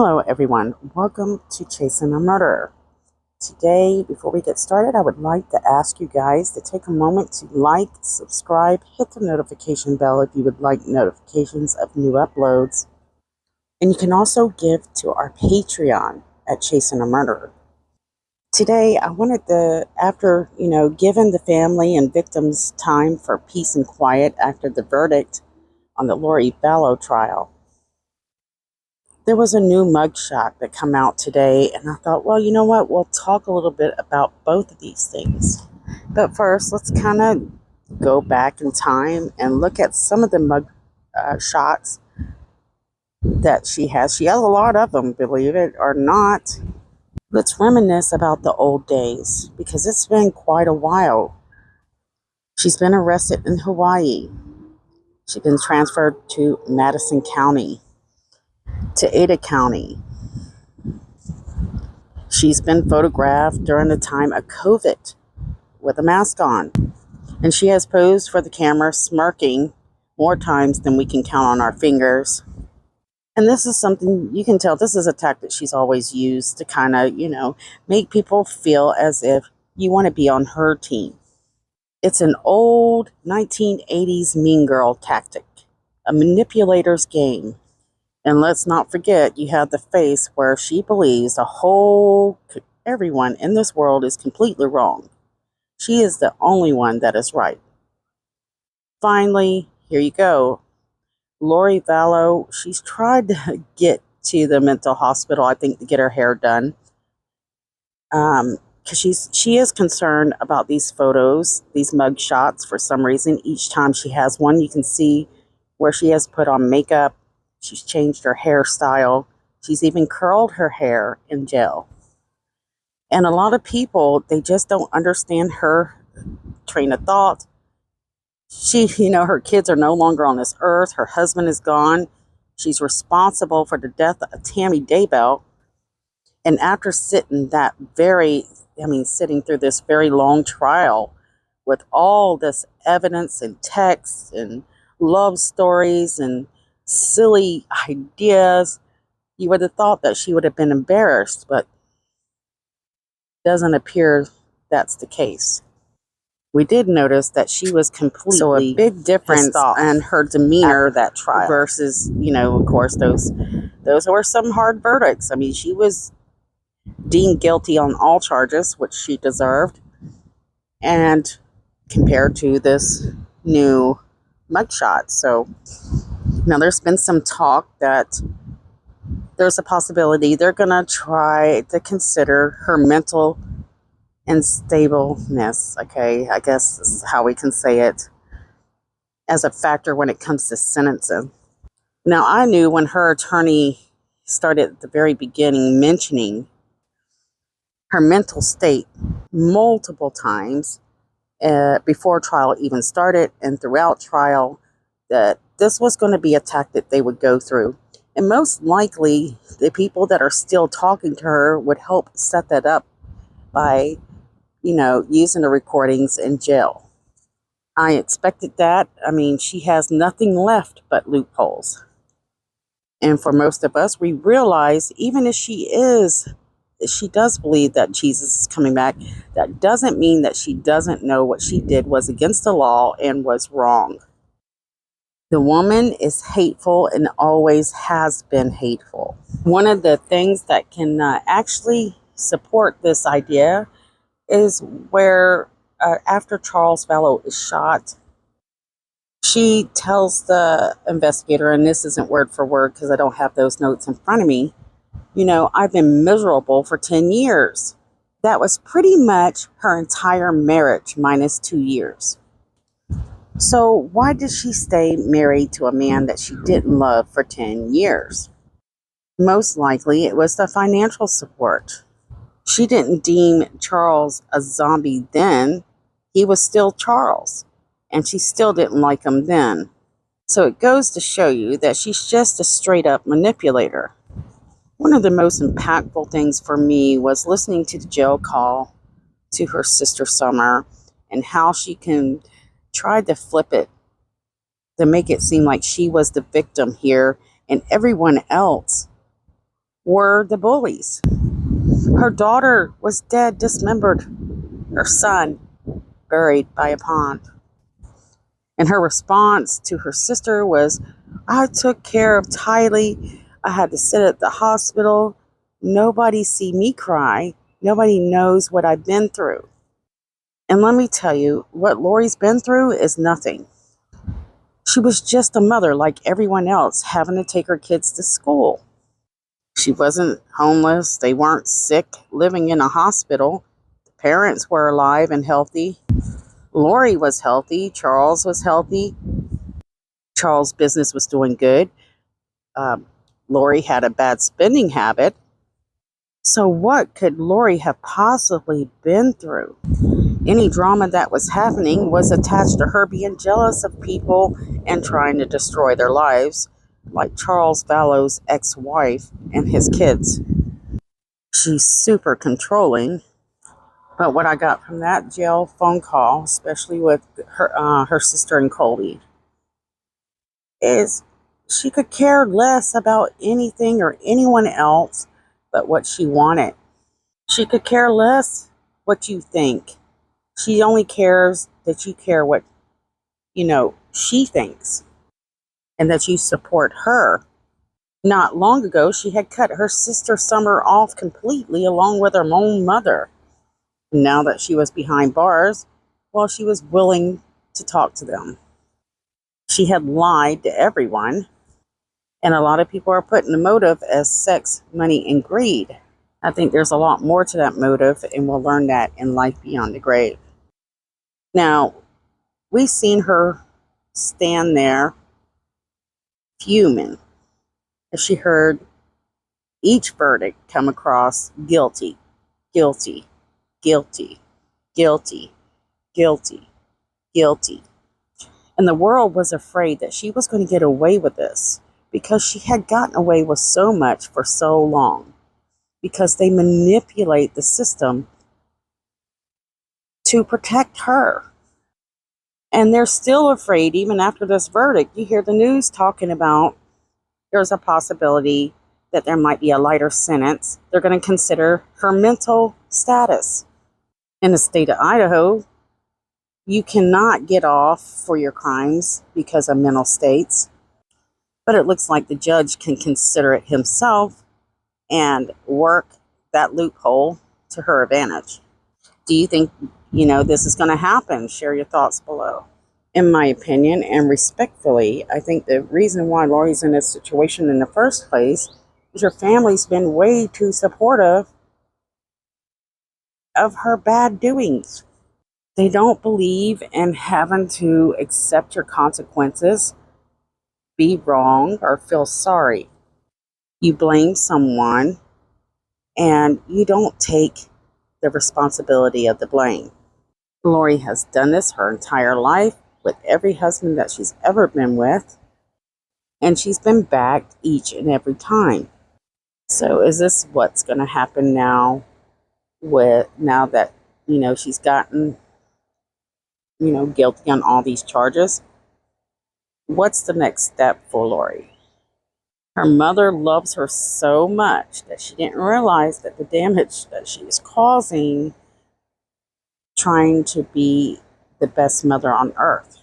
Hello everyone, welcome to Chasing a Murderer. Today, before we get started, I would like to ask you guys to take a moment to like, subscribe, hit the notification bell if you would like notifications of new uploads. And you can also give to our Patreon at Chasing a Murderer. Today, I wanted to, after, giving the family and victims time for peace and quiet after the verdict on the Lori.mental trial, there was a new mugshot that come out today, and I thought, well, you know what? We'll talk a little bit about both of these things. But first, let's kind of go back in time and look at some of the mug shots that she has. She has a lot of them, believe it or not. Let's reminisce about the old days, because it's been quite a while. She's been arrested in Hawaii. She's been transferred to Madison County, to Ada County. She's been photographed during the time of COVID with a mask on. And she has posed for the camera smirking more times than we can count on our fingers. And this is something you can tell, this is a tactic she's always used to kind of, make people feel as if you want to be on her team. It's an old 1980s mean girl tactic, a manipulator's game. And let's not forget, you have the face where she believes everyone in this world is completely wrong. She is the only one that is right. Finally, here you go. Lori.mental, she's tried to get to the mental hospital, I think, to get her hair done. Because she is concerned about these photos, these mug shots, for some reason. Each time she has one, you can see where she has put on makeup. She's changed her hairstyle. She's even curled her hair in jail. And a lot of people, they just don't understand her train of thought. Her kids are no longer on this earth. Her husband is gone. She's responsible for the death of Tammy Daybell. And after sitting through this very long trial with all this evidence and texts and love stories and silly ideas, you would have thought that she would have been embarrassed, but it doesn't appear that's the case. We did notice that she was completely so a big difference in her demeanor that trial versus, of course, those were some hard verdicts. I mean, she was deemed guilty on all charges, which she deserved, and compared to this new mugshot. So now there's been some talk that there's a possibility they're going to try to consider her mental unstableness, okay, I guess is how we can say it, as a factor when it comes to sentencing. Now, I knew when her attorney started at the very beginning mentioning her mental state multiple times before trial even started and throughout trial, that this was going to be a tactic they would go through. And most likely, the people that are still talking to her would help set that up by, using the recordings in jail. I expected that. I mean, she has nothing left but loopholes. And for most of us, we realize even if she does believe that Jesus is coming back, that doesn't mean that she doesn't know what she did was against the law and was wrong. The woman is hateful and always has been hateful. One of the things that can actually support this idea is where after Charles Vallow is shot, she tells the investigator, and this isn't word for word because I don't have those notes in front of me, I've been miserable for 10 years. That was pretty much her entire marriage minus 2 years. So why did she stay married to a man that she didn't love for 10 years? Most likely it was the financial support. She didn't deem Charles a zombie then. He was still Charles, and she still didn't like him then. So it goes to show you that she's just a straight up manipulator. One of the most impactful things for me was listening to the jail call to her sister Summer and how she can try to flip it to make it seem like she was the victim here and everyone else were the bullies. Her daughter was dead, dismembered. Her son buried by a pond. And her response to her sister was, I took care of Tylee. I had to sit at the hospital. Nobody see me cry. Nobody knows what I've been through. And let me tell you, what Lori's been through is nothing. She was just a mother like everyone else, having to take her kids to school. She wasn't homeless. They weren't sick, living in a hospital. The parents were alive and healthy. Lori was healthy. Charles was healthy. Charles' business was doing good. Lori had a bad spending habit. So what could Lori have possibly been through? Any drama that was happening was attached to her being jealous of people and trying to destroy their lives, like Charles Vallow's ex-wife and his kids. She's super controlling. But what I got from that jail phone call, especially with her sister and Colby, is she could care less about anything or anyone else but what she wanted. She could care less what you think. She only cares that you care what, she thinks and that you support her. Not long ago, she had cut her sister Summer off completely along with her own mother. Now that she was behind bars, well, she was willing to talk to them. She had lied to everyone, and a lot of people are putting the motive as sex, money, and greed. I think there's a lot more to that motive, and we'll learn that in Life Beyond the Grave. Now, we've seen her stand there fuming as she heard each verdict come across guilty, guilty, guilty, guilty, guilty, guilty. And the world was afraid that she was going to get away with this because she had gotten away with so much for so long, because they manipulate the system to protect her. And they're still afraid, even after this verdict. You hear the news talking about there's a possibility that there might be a lighter sentence. They're going to consider her mental status. In the state of Idaho, you cannot get off for your crimes because of mental states. But it looks like the judge can consider it himself and work that loophole to her advantage. Do you think, this is going to happen? Share your thoughts below. In my opinion, and respectfully, I think the reason why Lori's in this situation in the first place is her family's been way too supportive of her bad doings. They don't believe in having to accept your consequences, be wrong, or feel sorry. You blame someone and you don't take the responsibility of the blame. Lori has done this her entire life with every husband that she's ever been with, and she's been backed each and every time. So is this what's going to happen now now that, she's gotten, guilty on all these charges? What's the next step for Lori? Her mother loves her so much that she didn't realize that the damage that she was causing trying to be the best mother on earth.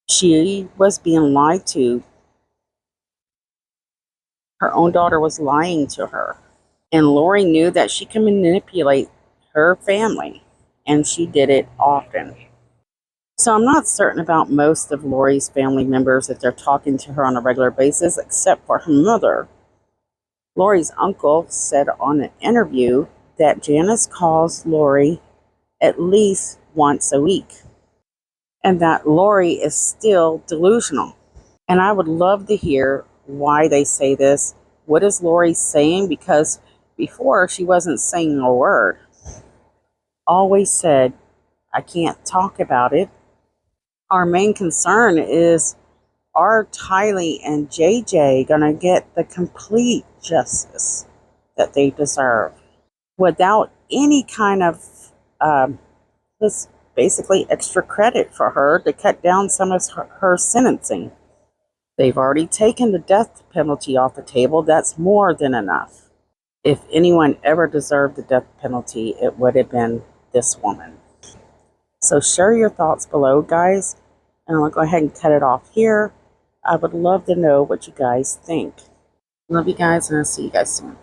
She was being lied to. Her own daughter was lying to her. And Lori knew that she can manipulate her family, and she did it often. So I'm not certain about most of Lori's family members if they're talking to her on a regular basis, except for her mother. Lori's uncle said on an interview that Janice calls Lori at least once a week, and that Lori is still delusional. And I would love to hear why they say this. What is Lori saying? Because before, she wasn't saying a word. Always said, I can't talk about it. Our main concern is, are Tylee and JJ going to get the complete justice that they deserve without any kind of this basically extra credit for her to cut down some of her sentencing? They've already taken the death penalty off the table. That's more than enough. If anyone ever deserved the death penalty, it would have been this woman. So share your thoughts below, guys. And I'm going to go ahead and cut it off here. I would love to know what you guys think. Love you guys, and I'll see you guys soon.